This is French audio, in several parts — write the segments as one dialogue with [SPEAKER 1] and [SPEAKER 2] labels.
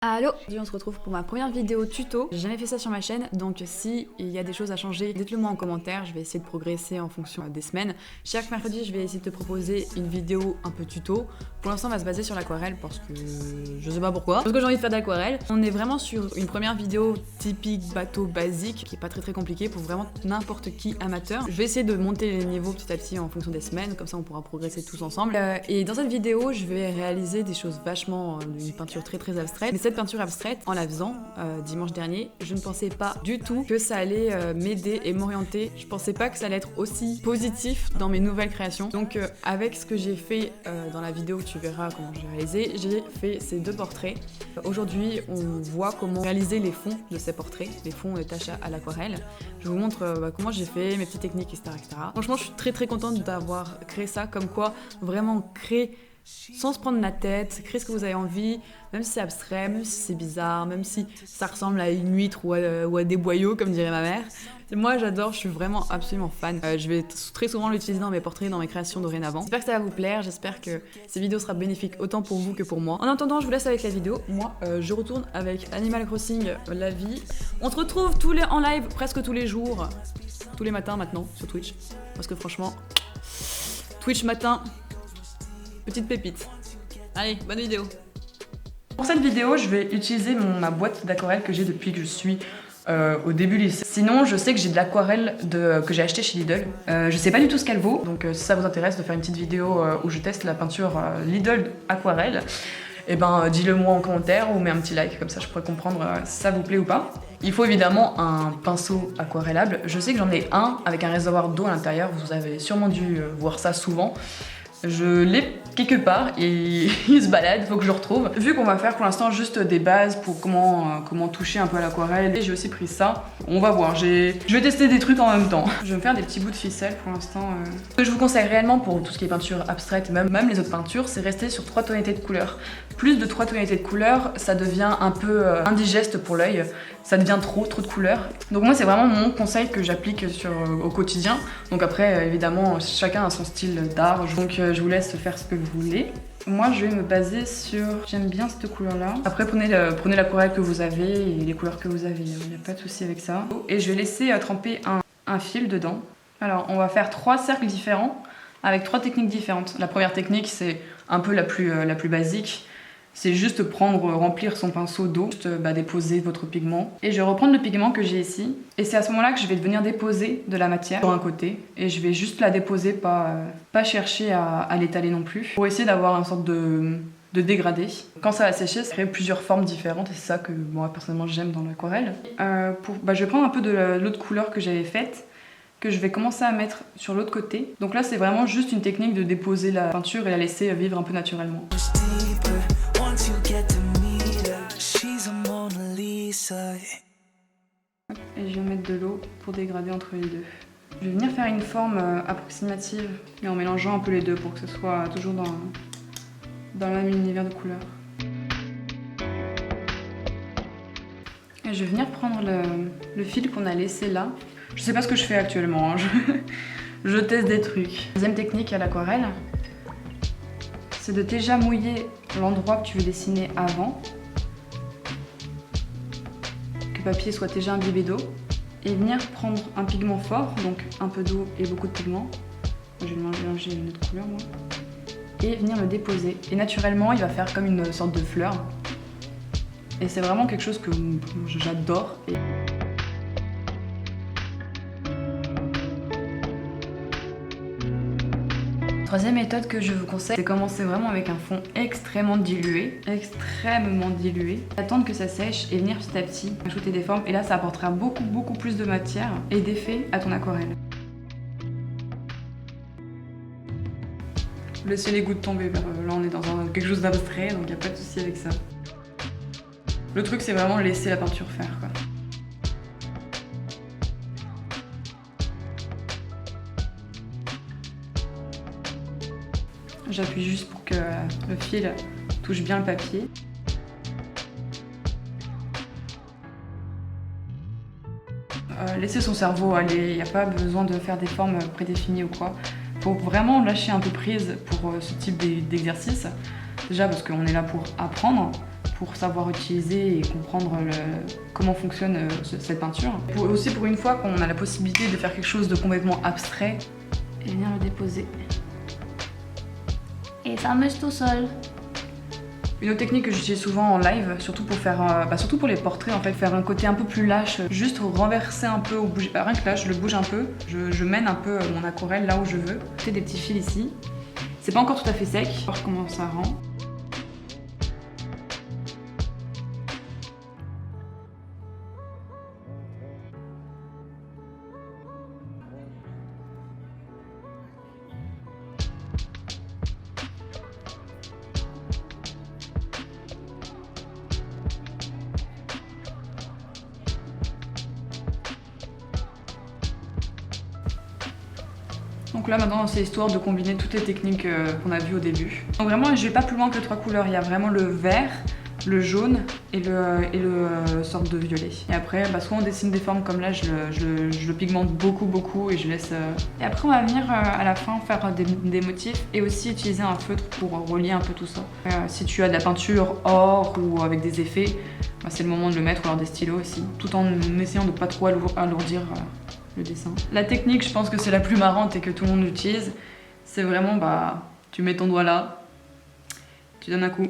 [SPEAKER 1] Allo, aujourd'hui on se retrouve pour ma première vidéo tuto. J'ai jamais fait ça sur ma chaîne, donc si il y a des choses à changer, dites-le moi en commentaire, je vais essayer de progresser en fonction des semaines. Chaque mercredi, je vais essayer de te proposer une vidéo un peu tuto. Pour l'instant, on va se baser sur l'aquarelle parce que je sais pas pourquoi. Parce que j'ai envie de faire de l'aquarelle. On est vraiment sur une première vidéo typique bateau basique, qui est pas très compliquée pour vraiment n'importe qui amateur. Je vais essayer de monter les niveaux petit à petit en fonction des semaines, comme ça on pourra progresser tous ensemble. Et dans cette vidéo, je vais réaliser des choses vachement d'une peinture très abstraite. Mais cette peinture abstraite, en la faisant dimanche dernier, je ne pensais pas du tout que ça allait m'aider et m'orienter. Je pensais pas que ça allait être aussi positif dans mes nouvelles créations. Donc avec ce que j'ai fait dans la vidéo, tu verras comment j'ai réalisé, j'ai fait ces deux portraits. Aujourd'hui, on voit comment réaliser les fonds de ces portraits, les fonds de tâches à l'aquarelle. Je vous montre comment j'ai fait, mes petites techniques, etc. Franchement, je suis très contente d'avoir créé ça, comme quoi vraiment créer sans se prendre la tête, créer ce que vous avez envie, même si c'est abstrait, même si c'est bizarre, même si ça ressemble à une huître ou à des boyaux, comme dirait ma mère. Moi j'adore, je suis vraiment absolument fan. Je vais très souvent l'utiliser dans mes portraits, dans mes créations dorénavant. J'espère que ça va vous plaire, j'espère que cette vidéo sera bénéfique autant pour vous que pour moi. En attendant, je vous laisse avec la vidéo. Moi, je retourne avec Animal Crossing, la vie. On se retrouve en live presque tous les jours, tous les matins maintenant sur Twitch. Parce que franchement, Twitch matin, petite pépite. Allez, bonne vidéo. Pour cette vidéo, je vais utiliser ma boîte d'aquarelle que j'ai depuis que je suis au début lycée. Sinon, je sais que j'ai de l'aquarelle que j'ai acheté chez Lidl. Je sais pas du tout ce qu'elle vaut, donc si ça vous intéresse de faire une petite vidéo où je teste la peinture Lidl aquarelle, et ben dis-le moi en commentaire ou mets un petit like, comme ça je pourrais comprendre si ça vous plaît ou pas. Il faut évidemment un pinceau aquarellable. Je sais que j'en ai un avec un réservoir d'eau à l'intérieur, vous avez sûrement dû voir ça souvent. Je l'ai quelque part et il se balade, faut que je le retrouve. Vu qu'on va faire pour l'instant juste des bases pour comment toucher un peu à l'aquarelle, et j'ai aussi pris ça. On va voir, je vais tester des trucs en même temps. Je vais me faire des petits bouts de ficelle pour l'instant. Ce que je vous conseille réellement pour tout ce qui est peinture abstraite, même les autres peintures, c'est rester sur 3 tonalités de couleurs. Plus de 3 tonalités de couleurs, ça devient un peu indigeste pour l'œil. Ça devient trop de couleurs. Donc moi c'est vraiment mon conseil que j'applique au quotidien. Donc après évidemment chacun a son style d'art. Donc je vous laisse faire ce que vous voulez. Moi je vais me baser sur... J'aime bien cette couleur là. Après prenez l'aquarelle que vous avez et les couleurs que vous avez. Il n'y a pas de souci avec ça. Et je vais laisser tremper un fil dedans. Alors on va faire 3 cercles différents avec 3 techniques différentes. La première technique c'est un peu la plus basique. C'est juste remplir son pinceau d'eau, juste déposer votre pigment. Et je vais reprendre le pigment que j'ai ici. Et c'est à ce moment-là que je vais venir déposer de la matière sur un côté. Et je vais juste la déposer, pas chercher à l'étaler non plus. Pour essayer d'avoir une sorte de dégradé. Quand ça va sécher, ça crée plusieurs formes différentes. Et c'est ça que moi personnellement j'aime dans l'aquarelle. Je vais prendre un peu de l'autre couleur que j'avais faite, que je vais commencer à mettre sur l'autre côté. Donc là c'est vraiment juste une technique de déposer la peinture et la laisser vivre un peu naturellement. Et je vais mettre de l'eau pour dégrader entre les deux. Je vais venir faire une forme approximative, mais en mélangeant un peu les deux pour que ce soit toujours dans le même univers de couleurs. Et je vais venir prendre le fil qu'on a laissé là. Je sais pas ce que je fais actuellement, hein. Je teste des trucs. Deuxième technique à l'aquarelle, c'est de déjà mouiller l'endroit que tu veux dessiner avant, que le papier soit déjà imbibé d'eau, et venir prendre un pigment fort, donc un peu d'eau et beaucoup de pigment. Je vais mélanger une autre couleur moi, et venir le déposer. Et naturellement, il va faire comme une sorte de fleur. Et c'est vraiment quelque chose que j'adore. Troisième méthode que je vous conseille, c'est commencer vraiment avec un fond extrêmement dilué. Attendre que ça sèche et venir petit à petit ajouter des formes. Et là, ça apportera beaucoup plus de matière et d'effet à ton aquarelle. Laissez les gouttes tomber. Là, on est dans quelque chose d'abstrait, donc il n'y a pas de souci avec ça. Le truc, c'est vraiment laisser la peinture faire, quoi. J'appuie juste pour que le fil touche bien le papier. Laissez son cerveau aller, il n'y a pas besoin de faire des formes prédéfinies ou quoi. Il faut vraiment lâcher un peu prise pour ce type d'exercice. Déjà parce qu'on est là pour apprendre, pour savoir utiliser et comprendre comment fonctionne cette peinture. Aussi pour une fois qu'on a la possibilité de faire quelque chose de complètement abstrait et venir le déposer.
[SPEAKER 2] Et ça amuse tout seul.
[SPEAKER 1] Une autre technique que j'utilise souvent en live, surtout pour faire, surtout pour les portraits en fait, faire un côté un peu plus lâche, juste renverser un peu, ou bouger, rien que là, je le bouge un peu, je mène un peu mon aquarelle là où je veux. J'ai des petits fils ici, c'est pas encore tout à fait sec, voir comment ça rend. Donc là maintenant c'est histoire de combiner toutes les techniques qu'on a vues au début. Donc vraiment je vais pas plus loin que 3 couleurs, il y a vraiment le vert, le jaune et le sorte de violet. Et après soit on dessine des formes comme là, je le pigmente beaucoup et je laisse... Et après on va venir à la fin faire des motifs et aussi utiliser un feutre pour relier un peu tout ça. Si tu as de la peinture or ou avec des effets, c'est le moment de le mettre, ou alors des stylos aussi, tout en essayant de pas trop alourdir le dessin. La technique, je pense que c'est la plus marrante et que tout le monde utilise, c'est vraiment tu mets ton doigt là, tu donnes un coup,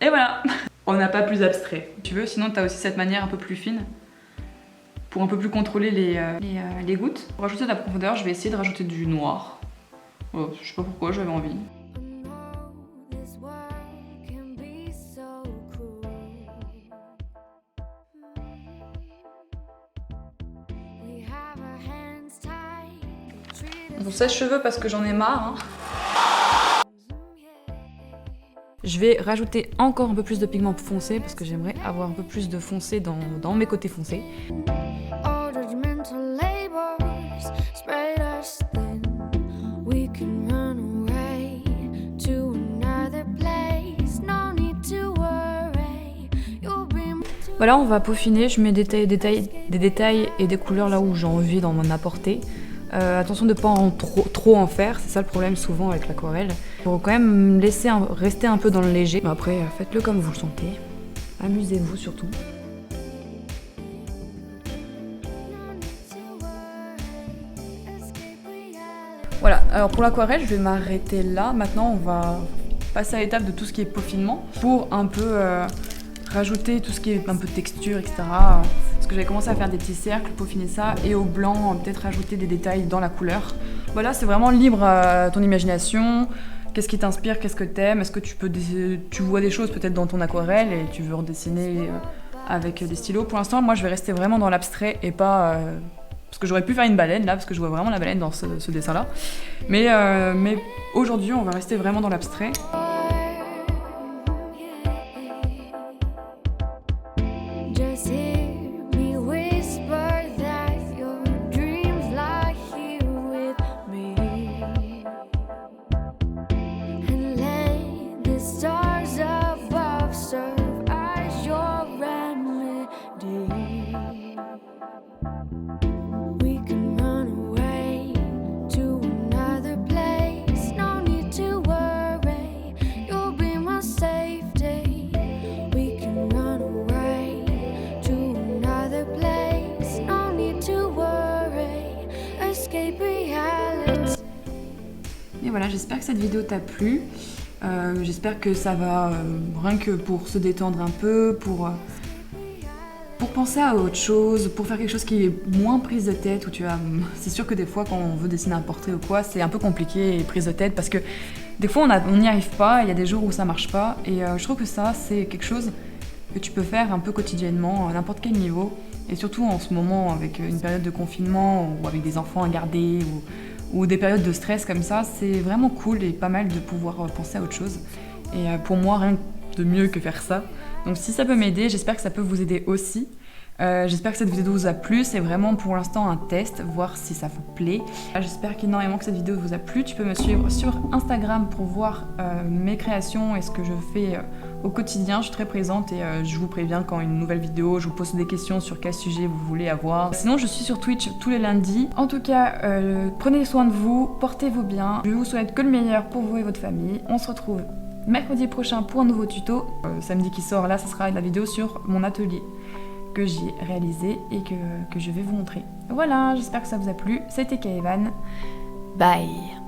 [SPEAKER 1] et voilà. On n'a pas plus abstrait. Tu veux, sinon tu as aussi cette manière un peu plus fine pour un peu plus contrôler les gouttes. Pour rajouter de la profondeur, je vais essayer de rajouter du noir. Oh, je sais pas pourquoi, j'avais envie. Mon sèche-cheveux parce que j'en ai marre. Je vais rajouter encore un peu plus de pigment foncé parce que j'aimerais avoir un peu plus de foncé dans mes côtés foncés. Voilà, on va peaufiner, je mets des détails et des couleurs là où j'ai envie d'en apporter. Attention de ne pas trop en faire, c'est ça le problème souvent avec l'aquarelle. Il faut quand même laisser rester un peu dans le léger. Après, faites-le comme vous le sentez. Amusez-vous surtout. Voilà, alors pour l'aquarelle, je vais m'arrêter là. Maintenant, on va passer à l'étape de tout ce qui est peaufinement pour un peu rajouter tout ce qui est un peu de texture, etc. Parce que j'avais commencé à faire des petits cercles, peaufiner ça, et au blanc, peut-être rajouter des détails dans la couleur. Voilà, c'est vraiment libre à ton imagination. Qu'est-ce qui t'inspire, qu'est-ce que t'aimes? Est-ce que tu vois des choses peut-être dans ton aquarelle et tu veux redessiner avec des stylos? Pour l'instant, moi, je vais rester vraiment dans l'abstrait et pas... parce que j'aurais pu faire une baleine là, parce que je vois vraiment la baleine dans ce dessin-là. Mais aujourd'hui, on va rester vraiment dans l'abstrait. Et voilà, j'espère que cette vidéo t'a plu. J'espère que ça va, rien que pour se détendre un peu, pour penser à autre chose, pour faire quelque chose qui est moins prise de tête, où tu as... C'est sûr que des fois, quand on veut dessiner un portrait ou quoi, c'est un peu compliqué et prise de tête, parce que des fois, on n'y arrive pas, il y a des jours où ça marche pas, et je trouve que ça, c'est quelque chose que tu peux faire un peu quotidiennement, à n'importe quel niveau, et surtout en ce moment, avec une période de confinement, ou avec des enfants à garder, ou des périodes de stress comme ça, c'est vraiment cool et pas mal de pouvoir penser à autre chose. Et pour moi, rien de mieux que faire ça. Donc si ça peut m'aider, j'espère que ça peut vous aider aussi. J'espère que cette vidéo vous a plu, c'est vraiment pour l'instant un test, voir si ça vous plaît. J'espère énormément que cette vidéo vous a plu. Tu peux me suivre sur Instagram pour voir mes créations et ce que je fais au quotidien. Je suis très présente et je vous préviens quand une nouvelle vidéo, je vous pose des questions sur quel sujet vous voulez avoir. Sinon, je suis sur Twitch tous les lundis. En tout cas, prenez soin de vous, portez-vous bien. Je vous souhaite que le meilleur pour vous et votre famille. On se retrouve mercredi prochain pour un nouveau tuto. Samedi qui sort, là, ça sera la vidéo sur mon atelier que j'ai réalisé et que je vais vous montrer. Voilà, j'espère que ça vous a plu. C'était Kaevan. Bye!